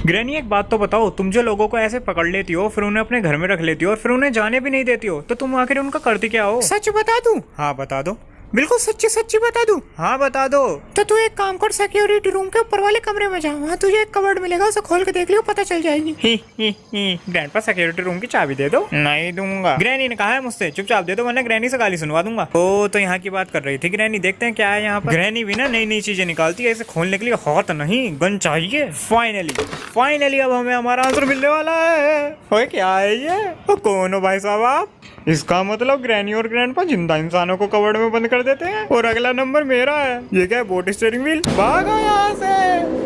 Granny एक बात तो बताओ, तुम जो लोगों को ऐसे पकड़ लेती हो फिर उन्हें अपने घर में रख लेती हो और फिर उन्हें जाने भी नहीं देती हो, तो तुम आखिर उनका करती क्या हो? सच बता दूं? हाँ बता दो। बिल्कुल सच्ची सच्ची बता दूं? हाँ बता दो। तो तू एक काम कर, सिक्योरिटी रूम के ऊपर वाले कमरे में जा, वहाँ तुझे एक कबर्ड मिलेगा, उसे खोल के देख लियो, पता चल जाएगी। ग्रैंडपा सिक्योरिटी रूम की चाबी दे दो। नहीं दूंगा। ग्रैनी ने कहा है मुझसे चुपचाप दे दो वरना ग्रैनी से गाली सुनवा दूंगा। ओ तो यहाँ की बात कर रही थी ग्रैनी, देखते हैं क्या है यहाँ पर। ग्रैनी भी ना नई नई चीजें निकालती है, इसे खोलने के लिए हाथ नहीं गन चाहिए। फाइनली अब हमें हमारा आंसर मिलने वाला है। ओए क्या है ये? कौन हो भाई साहब आप? इसका मतलब ग्रैनी और ग्रैंडपा जिंदा इंसानों को कबर्ड में बंद कर देते हैं और अगला नंबर मेरा है। ये क्या है, बोट स्टीयरिंग व्हील? भागो यहाँ से।